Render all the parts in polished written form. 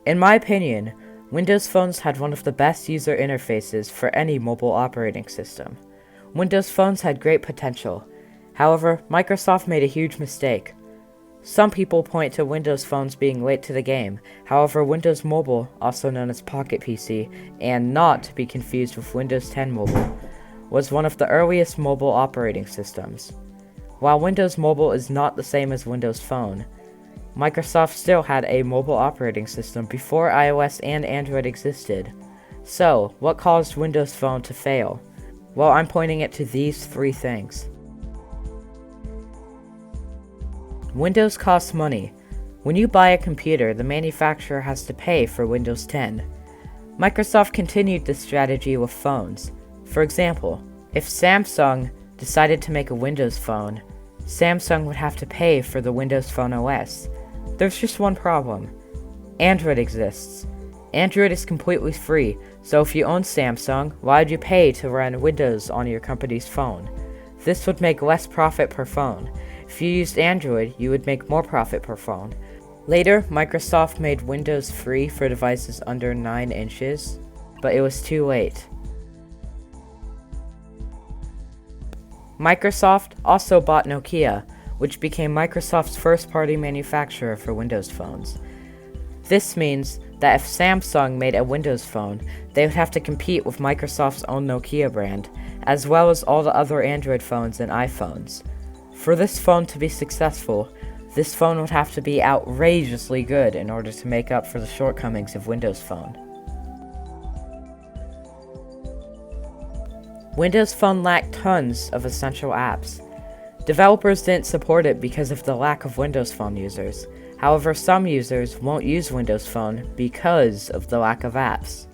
In my opinion, Windows phones had one of the best user interfaces for any mobile operating system. Windows phones had great potential. However, Microsoft made a huge mistake. Some people point to Windows phones being late to the game. However, Windows Mobile, also known as Pocket PC, and not to be confused with Windows 10 Mobile, was one of the earliest mobile operating systems. While Windows Mobile is not the same as Windows Phone, Microsoft still had a mobile operating system before iOS and Android existed. So, what caused Windows Phone to fail? Well, I'm pointing it to these three things. Windows costs money. When you buy a computer, the manufacturer has to pay for Windows 10. Microsoft continued this strategy with phones. For example, if Samsung decided to make a Windows phone, Samsung would have to pay for the Windows Phone OS. There's just one problem. Android exists. Android is completely free, so if you own Samsung, why'd you pay to run Windows on your company's phone? This would make less profit per phone. If you used Android, you would make more profit per phone. Later, Microsoft made Windows free for devices under 9 inches, but it was too late. Microsoft also bought Nokia, which became Microsoft's first-party manufacturer for Windows phones. This means that if Samsung made a Windows phone, they would have to compete with Microsoft's own Nokia brand, as well as all the other Android phones and iPhones. For this phone to be successful, this phone would have to be outrageously good in order to make up for the shortcomings of Windows Phone. Windows Phone lacked tons of essential apps. Developers didn't support it because of the lack of Windows Phone users. However, some users won't use Windows Phone because of the lack of apps.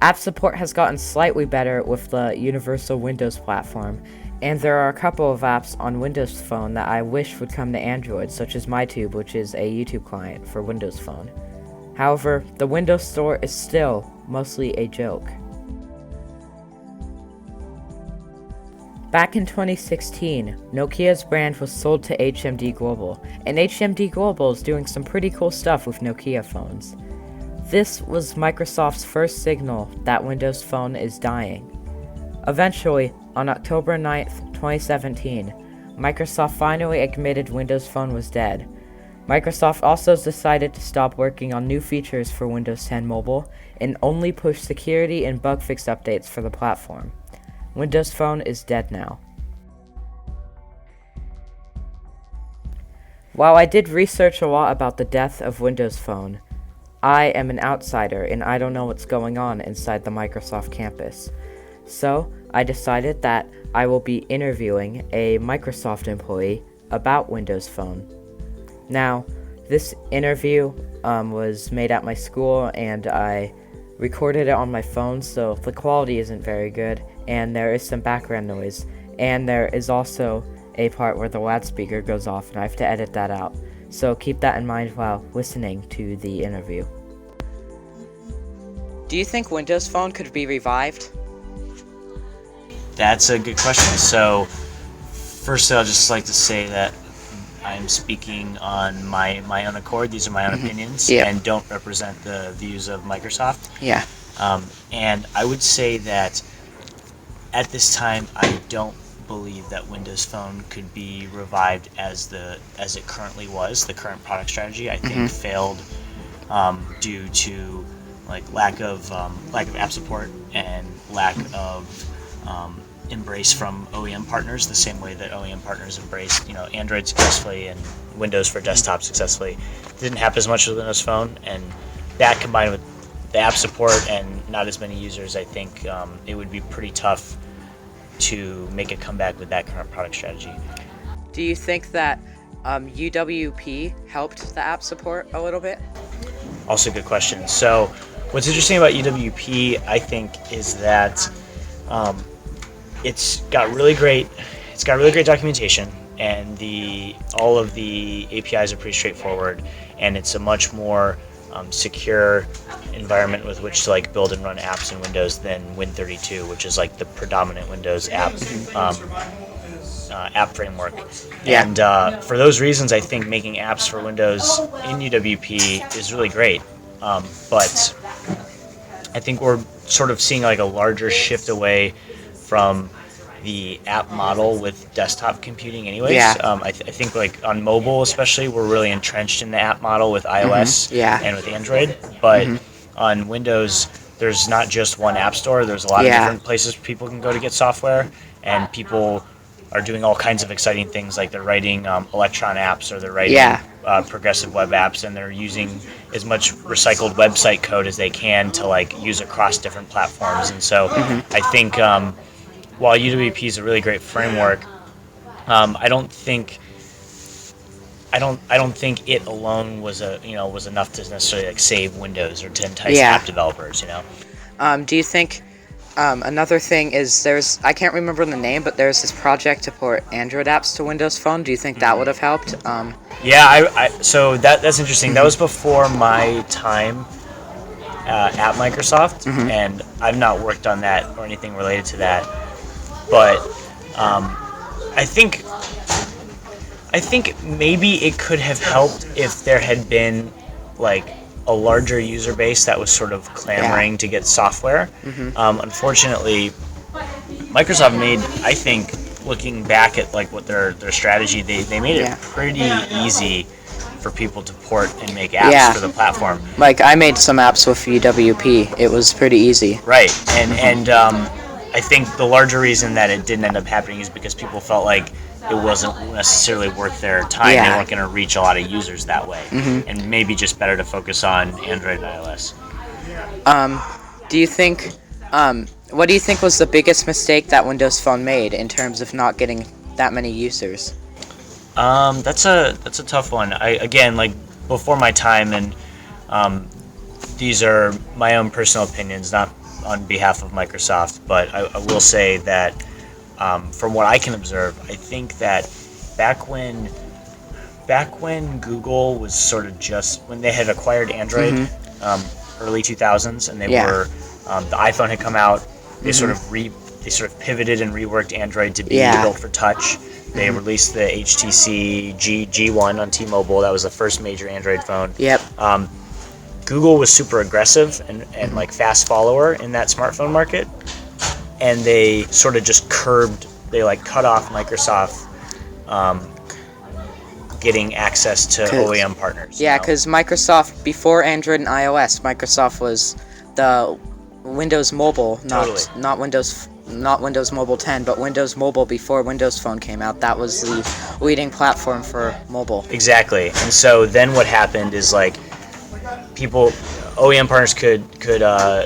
App support has gotten slightly better with the Universal Windows platform, and there are a couple of apps on Windows Phone that I wish would come to Android, such as MyTube, which is a YouTube client for Windows Phone. However, the Windows Store is still mostly a joke. Back in 2016, Nokia's brand was sold to HMD Global, and HMD Global is doing some pretty cool stuff with Nokia phones. This was Microsoft's first signal that Windows Phone is dying. Eventually, on October 9th, 2017, Microsoft finally admitted Windows Phone was dead. Microsoft also decided to stop working on new features for Windows 10 Mobile and only push security and bug fix updates for the platform. Windows Phone is dead now. While I did research a lot about the death of Windows Phone, I am an outsider and I don't know what's going on inside the Microsoft campus. So, I decided that I will be interviewing a Microsoft employee about Windows Phone. Now, this interview was made at my school and I recorded it on my phone, so the quality isn't very good and there is some background noise, and there is also a part where the loudspeaker goes off and I have to edit that out. So keep that in mind while listening to the interview. Do you think Windows Phone could be revived? That's a good question. So, first, I'll just like to say that I'm speaking on my own accord. These are my own opinions and don't represent the views of Microsoft. Yeah. And I would say that at this time, I don't believe that Windows Phone could be revived as it currently was. The current product strategy, I think, failed due to lack of app support and lack of embrace from OEM partners, the same way that OEM partners embraced Android successfully and Windows for desktop successfully. It didn't happen as much with Windows Phone, and that combined with the app support and not as many users, I think it would be pretty tough to make a comeback with that current product strategy. Do you think that UWP helped the app support a little bit? Also a good question. So what's interesting about UWP, I think, is that it's got really great documentation, and all of the APIs are pretty straightforward, and it's a much more secure environment with which to build and run apps in Windows than Win32, which is the predominant Windows app framework. Yeah. And for those reasons, I think making apps for Windows in UWP is really great. But I think we're sort of seeing like a larger shift away from the app model with desktop computing anyways. Yeah. I think like on mobile especially, we're really entrenched in the app model with iOS Yeah. and with Android. But on Windows, there's not just one app store. There's a lot of different places people can go to get software, and people are doing all kinds of exciting things, like they're writing Electron apps, or they're writing progressive web apps, and they're using as much recycled website code as they can to like use across different platforms. And so I think while UWP is a really great framework, I don't think it alone was enough to necessarily like save Windows or to entice app developers. Do you think another thing is I can't remember the name, but there's this project to port Android apps to Windows Phone. Do you think that would have helped? So that's interesting. That was before my time at Microsoft, and I've not worked on that or anything related to that. But I think maybe it could have helped if there had been like a larger user base that was sort of clamoring to get software. Unfortunately, Microsoft made, I think, looking back at like what their strategy, they made it pretty easy for people to port and make apps for the platform. Like I made some apps with UWP. It was pretty easy. Right, and I think the larger reason that it didn't end up happening is because people felt like it wasn't necessarily worth their time. They weren't going to reach a lot of users that way, and maybe just better to focus on Android and iOS. Do you think? What do you think was the biggest mistake that Windows Phone made in terms of not getting that many users? That's a tough one. Again, like before my time, and these are my own personal opinions, not on behalf of Microsoft, but I will say that from what I can observe, I think that back when Google was sort of just when they had acquired Android, early 2000s, and they were the iPhone had come out. They sort of pivoted and reworked Android to be built for touch. They released the HTC G1 on T-Mobile. That was the first major Android phone. Google was super aggressive and like fast follower in that smartphone market, and they sort of just cut off Microsoft getting access to OEM partners. Because Microsoft, before Android and iOS, Microsoft was the Windows Mobile, not Windows Mobile 10, but Windows Mobile before Windows Phone came out. That was the leading platform for mobile. Exactly. And so then what happened is like OEM partners could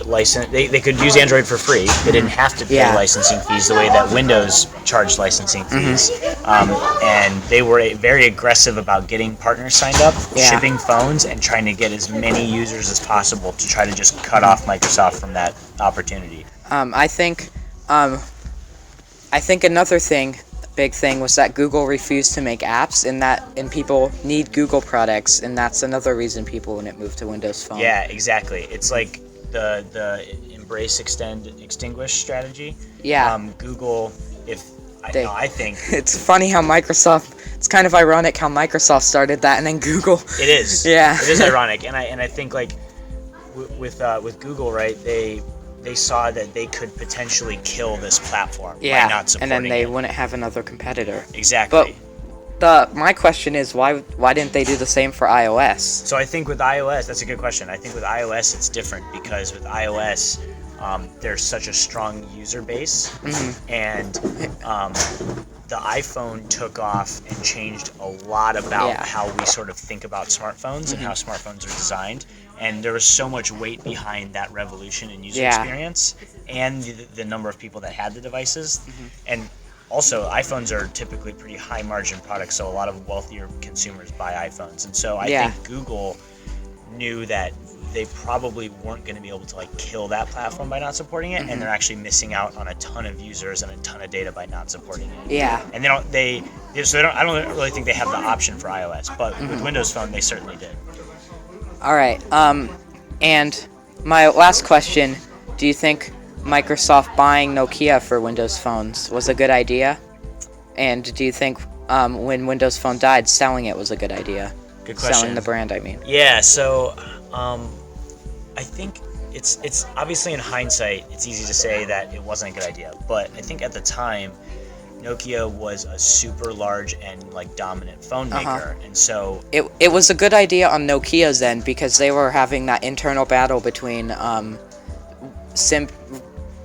license. They could use Android for free. They didn't have to pay licensing fees the way that Windows charged licensing fees. And they were very aggressive about getting partners signed up, shipping phones, and trying to get as many users as possible to try to just cut off Microsoft from that opportunity. I think another big thing was that Google refused to make apps, and people need Google products, and that's another reason people wouldn't move to Windows Phone. Yeah, exactly. It's like the embrace, extend, extinguish strategy. Google, I think it's funny how it's kind of ironic how Microsoft started that, and then Google. It is. It is ironic, and I think like with Google, right? They saw that they could potentially kill this platform by not supporting it. And then they wouldn't have another competitor. Exactly. But my question is, why didn't they do the same for iOS? So I think with iOS, that's a good question. I think with iOS it's different because with iOS, there's such a strong user base, and the iPhone took off and changed a lot about how we sort of think about smartphones and how smartphones are designed. And there was so much weight behind that revolution in user experience and the number of people that had the devices. And also, iPhones are typically pretty high margin products, so a lot of wealthier consumers buy iPhones. And so I think Google knew that they probably weren't going to be able to like kill that platform by not supporting it, and they're actually missing out on a ton of users and a ton of data by not supporting it. And I don't really think they have the option for iOS, but with Windows Phone they certainly did. All right. And my last question: do you think Microsoft buying Nokia for Windows phones was a good idea? And do you think when Windows Phone died, selling it was a good idea? Good question. Selling the brand, I mean. Yeah. So I think it's obviously in hindsight, it's easy to say that it wasn't a good idea, but I think at the time, Nokia was a super large and like dominant phone maker, and so It was a good idea on Nokia's end because they were having that internal battle between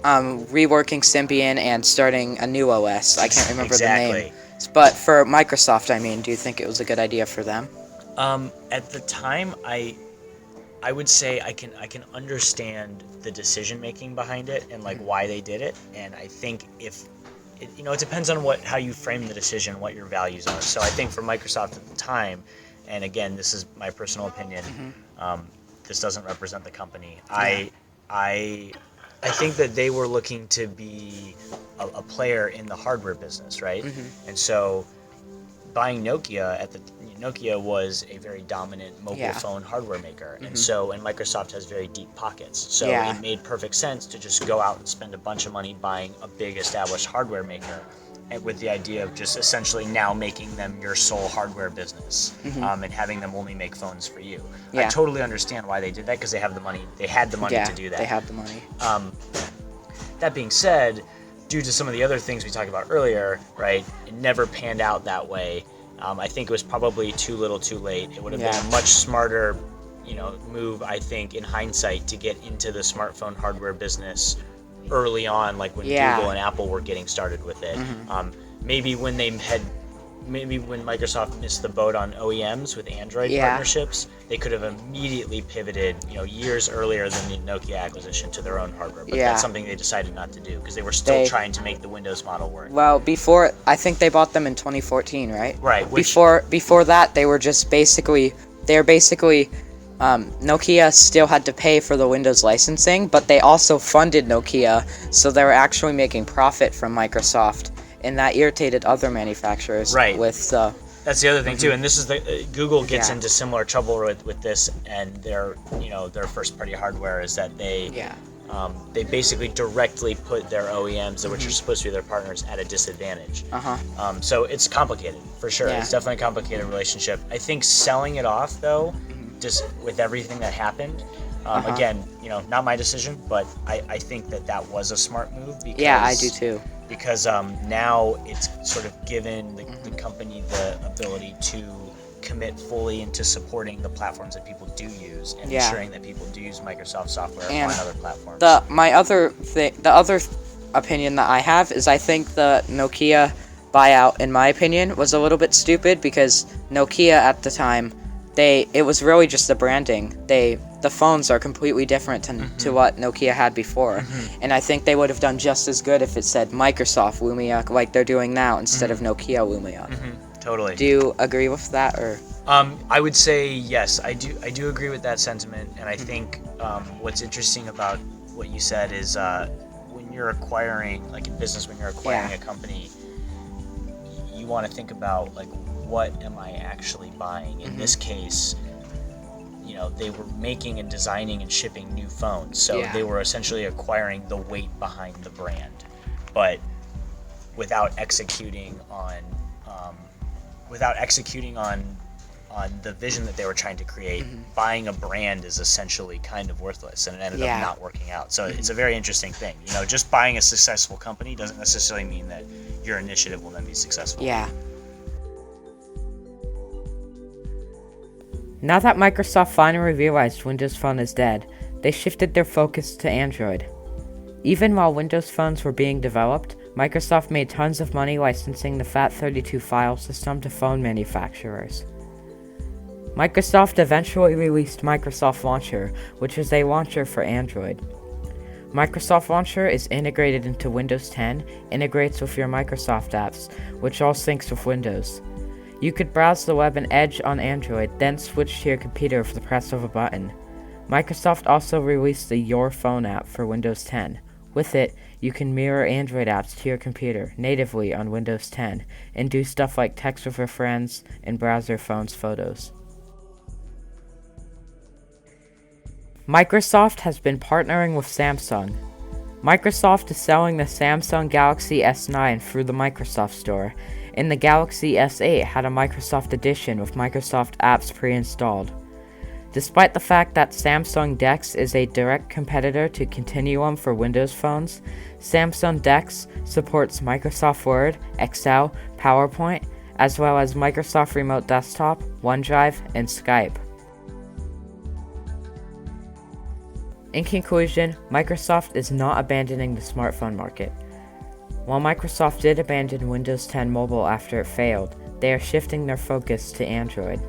reworking Symbian and starting a new OS. I can't remember the name. But for Microsoft, I mean, do you think it was a good idea for them? At the time, I would say I can understand the decision making behind it and like why they did it, and I think if it, it depends on how you frame the decision, what your values are. So I think for Microsoft at the time, and again, this is my personal opinion, this doesn't represent the company. Yeah. I think that they were looking to be a player in the hardware business, right? And so buying Nokia was a very dominant mobile phone hardware maker, and Microsoft has very deep pockets, so it made perfect sense to just go out and spend a bunch of money buying a big established hardware maker, and with the idea of just essentially now making them your sole hardware business, and having them only make phones for you. I totally understand why they did that, because they have the money. They had the money to do that. They had the money. That being said, due to some of the other things we talked about earlier, right, it never panned out that way. I think it was probably too little too late. It would have been a much smarter, move, I think, in hindsight, to get into the smartphone hardware business early on, like when Google and Apple were getting started with it. Maybe when Microsoft missed the boat on OEMs with Android partnerships, they could have immediately pivoted, years earlier than the Nokia acquisition, to their own hardware. But that's something they decided not to do, because they were still trying to make the Windows model work. Well, I think they bought them in 2014, right? Right. Before that, they were just basically Nokia still had to pay for the Windows licensing, but they also funded Nokia, so they were actually making profit from Microsoft. And that irritated other manufacturers. Right. That's the other thing too, and this is Google gets into similar trouble with this, and their first party hardware is that they basically directly put their OEMs, which are supposed to be their partners, at a disadvantage. So it's complicated for sure. It's definitely a complicated relationship. I think selling it off though, just with everything that happened. Again, not my decision, but I think that was a smart move. Because, I do too. Because now it's sort of given the company the ability to commit fully into supporting the platforms that people do use, and ensuring that people do use Microsoft software on other platforms. The other opinion that I have is I think the Nokia buyout, in my opinion, was a little bit stupid, because Nokia at the time, it was really just the branding. The phones are completely different to what Nokia had before, and I think they would have done just as good if it said Microsoft Lumia, like they're doing now, instead of Nokia Lumia. Totally. Do you agree with that, or? I would say yes. I do agree with that sentiment, and I think what's interesting about what you said is when you're acquiring, like in business, when you're acquiring a company, you want to think about like, what am I actually buying? In this case, they were making and designing and shipping new phones, so they were essentially acquiring the weight behind the brand, but without executing on the vision that they were trying to create. Buying a brand is essentially kind of worthless, and it ended up not working out. So it's a very interesting thing. Just buying a successful company doesn't necessarily mean that your initiative will then be successful. Yeah. Now that Microsoft finally realized Windows Phone is dead, they shifted their focus to Android. Even while Windows phones were being developed, Microsoft made tons of money licensing the FAT32 file system to phone manufacturers. Microsoft eventually released Microsoft Launcher, which is a launcher for Android. Microsoft Launcher is integrated into Windows 10, integrates with your Microsoft apps, which all syncs with Windows. You could browse the web and Edge on Android, then switch to your computer with the press of a button. Microsoft also released the Your Phone app for Windows 10. With it, you can mirror Android apps to your computer natively on Windows 10 and do stuff like text with your friends and browse your phone's photos. Microsoft has been partnering with Samsung. Microsoft is selling the Samsung Galaxy S9 through the Microsoft Store, and the Galaxy S8 had a Microsoft Edition with Microsoft apps pre-installed. Despite the fact that Samsung DeX is a direct competitor to Continuum for Windows phones, Samsung DeX supports Microsoft Word, Excel, PowerPoint, as well as Microsoft Remote Desktop, OneDrive, and Skype. In conclusion, Microsoft is not abandoning the smartphone market. While Microsoft did abandon Windows 10 Mobile after it failed, they are shifting their focus to Android.